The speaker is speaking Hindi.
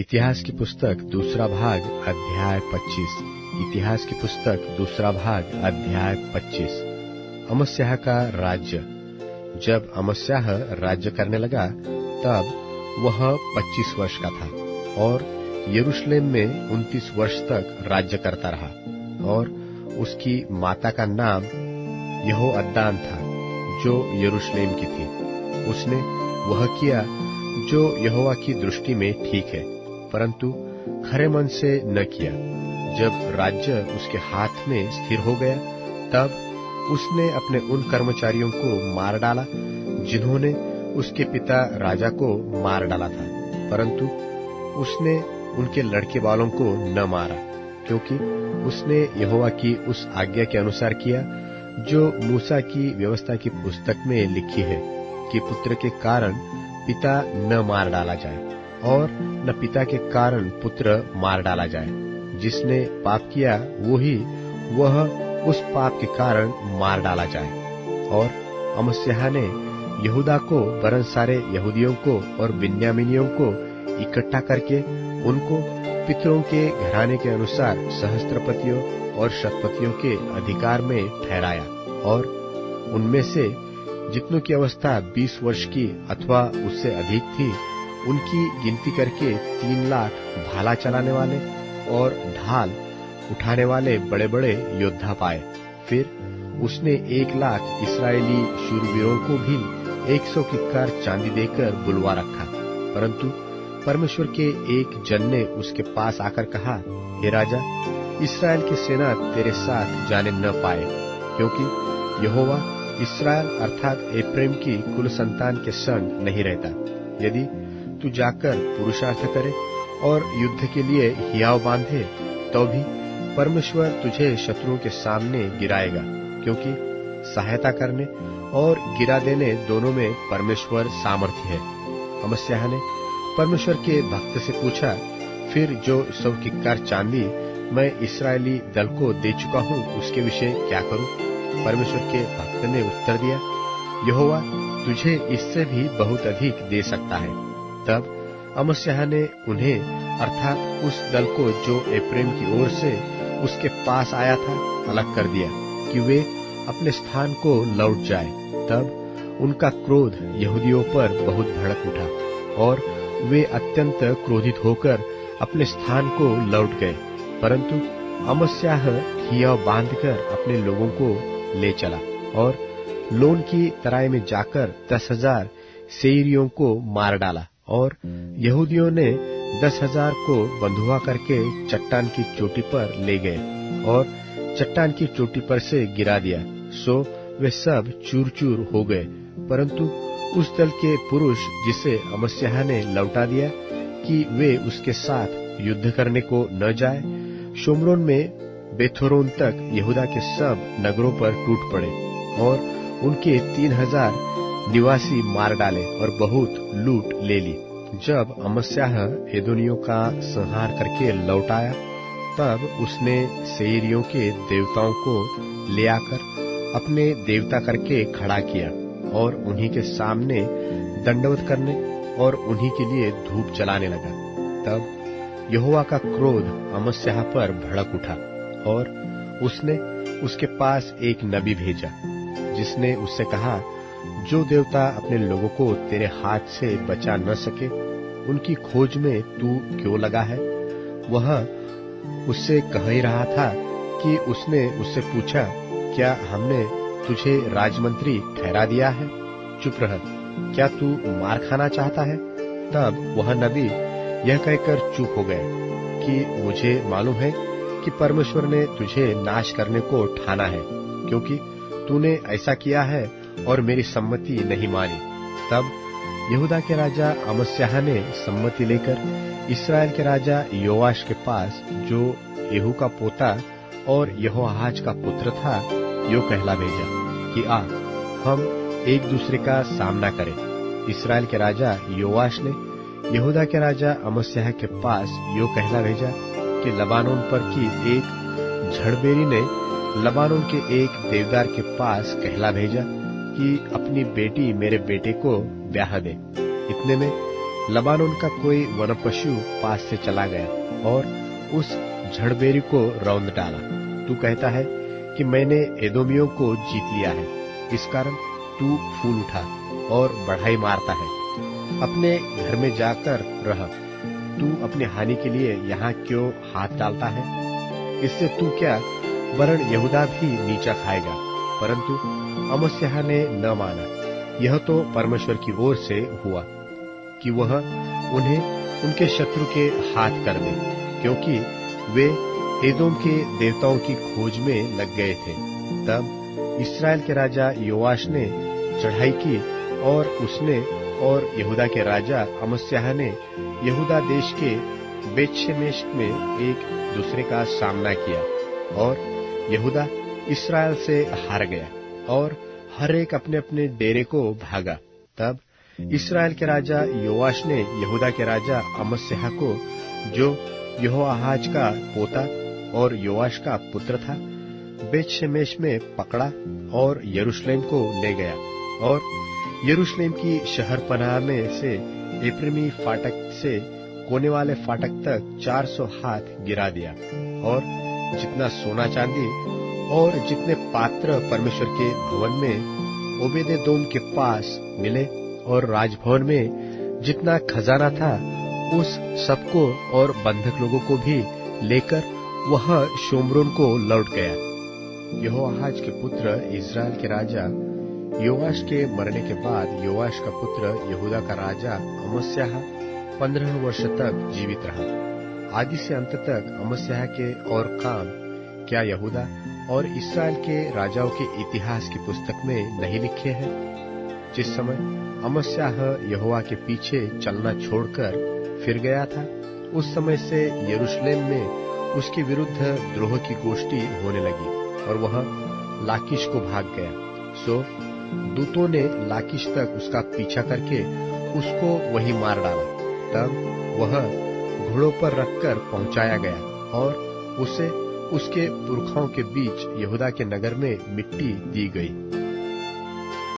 इतिहास की पुस्तक दूसरा भाग अध्याय 25। इतिहास की पुस्तक दूसरा भाग अध्याय 25। अमस्याह का राज्य। जब अमस्याह राज्य करने लगा तब वह 25 वर्ष का था और यरूशलेम में 29 वर्ष तक राज्य करता रहा। और उसकी माता का नाम यहोअद्दान था जो यरूशलेम की थी। उसने वह किया जो यहोवा की दृष्टि में ठीक है, परंतु खरे मन से न किया। जब राज्य उसके हाथ में स्थिर हो गया तब उसने अपने उन कर्मचारियों को मार डाला जिन्होंने उसके पिता राजा को मार डाला था, परंतु उसने उनके लड़के वालों को न मारा, क्योंकि उसने यहोवा की उस आज्ञा के अनुसार किया जो मूसा की व्यवस्था की पुस्तक में लिखी है कि पुत्र के कारण पिता न मार डाला जाए और न पिता के कारण पुत्र मार डाला जाए। जिसने पाप किया वह उस पाप के कारण मार डाला जाए। और अमस्याह ने यहूदा को वरन सारे यहूदियों को और बिन्यामीनियों को इकट्ठा करके उनको पितरों के घराने के अनुसार सहस्त्रपतियों और शतपतियों के अधिकार में ठहराया। और उनमें से जितनों की अवस्था 20 वर्ष की अथवा उससे अधिक थी, उनकी गिनती करके 3 लाख भाला चलाने वाले और ढाल उठाने वाले बड़े बड़े योद्धा पाए। फिर उसने 1 लाख इस्राएली शूरवीरों को भी 100 किक्कार चांदी देकर बुलवा रखा। परंतु परमेश्वर के एक जन ने उसके पास आकर कहा, हे राजा, इस्राएल की सेना तेरे साथ जाने न पाए, क्योंकि यहोवा इस्राएल अर्थात एप्रैम की कुल संतान के संग नहीं रहता। यदि तू जाकर पुरुषार्थ करे और युद्ध के लिए हियाव बांधे, तो भी परमेश्वर तुझे शत्रुओं के सामने गिराएगा, क्योंकि सहायता करने और गिरा देने दोनों में परमेश्वर सामर्थ्य है। अमस्याह ने परमेश्वर के भक्त से पूछा, फिर जो 100 किक्कार चांदी मैं इस्राएली दल को दे चुका हूँ, उसके विषय क्या करूँ? परमेश्वर के भक्त ने उत्तर दिया, यहोवा तुझे इससे भी बहुत अधिक दे सकता है। तब अमस्याह ने उन्हें अर्थात उस दल को जो एप्रैम की ओर से उसके पास आया था अलग कर दिया कि वे अपने स्थान को लौट जाए। तब उनका क्रोध यहूदियों पर बहुत भड़क उठा और वे अत्यंत क्रोधित होकर अपने स्थान को लौट गए। परंतु अमस्याह हियाव बांधकर अपने लोगों को ले चला और लोन की तराई में जाकर 10,000 सेईरियों को मार डाला। और यहूदियों ने 10,000 को बंधुआ करके चट्टान की चोटी पर ले गए और चट्टान की चोटी पर से गिरा दिया, सो वे सब चूर चूर हो गए। परंतु उस दल के पुरुष जिसे अमस्याह ने लौटा दिया कि वे उसके साथ युद्ध करने को न जाए, शोम्रोन में बेथोरोन तक यहूदा के सब नगरों पर टूट पड़े और उनके 3,000 निवासी मार डाले और बहुत लूट ले ली। जब अमस्याह एदोनियों का संहार करके लौट आया, तब उसने सेईरियों के देवताओं को ले आकर अपने देवता करके खड़ा किया और उन्हीं के सामने दंडवत करने और उन्हीं के लिए धूप जलाने लगा। तब यहोवा का क्रोध अमस्याह पर भड़क उठा और उसने उसके पास एक नबी भेजा, जिसने उससे कहा, जो देवता अपने लोगों को तेरे हाथ से बचा न सके, उनकी खोज में तू क्यों लगा है? वह उससे कह ही रहा था कि उसने उससे पूछा, क्या हमने तुझे राजमंत्री ठहरा दिया है? चुप रह, क्या तू मार खाना चाहता है? तब वह नबी यह कहकर चुप हो गया कि मुझे मालूम है कि परमेश्वर ने तुझे नाश करने को ठाना है, क्योंकि तूने ऐसा किया है और मेरी सम्मति नहीं मानी। तब यहूदा के राजा अमस्याह ने सम्मति लेकर इस्राएल के राजा योआश के पास, जो येहू का पोता और यहोआहाज का पुत्र था, यो कहला भेजा कि आ, हम एक दूसरे का सामना करें। इस्राएल के राजा योआश ने यहूदा के राजा अमस्याह के पास यो कहला भेजा कि लबानोन पर की एक झड़बेरी ने लबानोन के एक देवदार के पास कहला भेजा कि अपनी बेटी मेरे बेटे को ब्याह दे। इतने में लबानोन का कोई वनपशु पास से चला गया और उस झड़बेरी को रौंद डाला। तू कहता है कि मैंने एदोमियों को जीत लिया है, इस कारण तू फूल उठा और बढ़ाई मारता है। अपने घर में जाकर रह, तू अपनी हानि के लिए यहाँ क्यों हाथ डालता है? इससे तू क्या, वरन यहूदा भी नीचा खाएगा। परंतु अमस्याह ने न माना। यह तो परमेश्वर की ओर से हुआ कि वह उन्हें उनके शत्रु के हाथ कर दे, क्योंकि वे एदोम के देवताओं की खोज में लग गए थे। तब इस्राएल के राजा योआश ने चढ़ाई की और उसने और यहूदा के राजा अमस्याह ने यहूदा देश के बेतशेमेश में एक दूसरे का सामना किया और यहूदा इस्राएल से हार गया और हर एक अपने अपने डेरे को भागा। तब इस्राएल के राजा योआश ने यहूदा के राजा अमस्याह को, जो यहोआहाज का पोता और योआश का पुत्र था, बेतशेमेश में पकड़ा और यरूशलेम को ले गया और यरूशलेम की शहरपनाह में से एप्रैमी फाटक से कोने वाले फाटक तक 400 हाथ गिरा दिया। और जितना सोना चांदी और जितने पात्र परमेश्वर के भवन में ओबेदेदोम के पास मिले और राजभवन में जितना खजाना था, उस सबको और बंधक लोगों को भी लेकर वह शोम्रोन को लौट गया। यहोआहाज के पुत्र इस्राएल के राजा योआश के मरने के बाद योआश का पुत्र यहूदा का राजा अमस्याह 15 वर्ष तक जीवित रहा। आदि से अंत तक अमस्याह के और काम क्या यहूदा और इस्राएल के राजाओं के इतिहास की पुस्तक में नहीं लिखे हैं? जिस समय अमस्याह यहोवा के पीछे चलना छोड़कर फिर गया था, उस समय से यरूशलेम में उसके विरुद्ध द्रोह की गोष्ठी होने लगी और वह लाकीश को भाग गया। सो दूतों ने लाकीश तक उसका पीछा करके उसको वहीं मार डाला। तब वह घोड़ों पर रखकर पहुंचाया गया और उसे उसके पुरखाओं के बीच यहूदा के नगर में मिट्टी दी गई।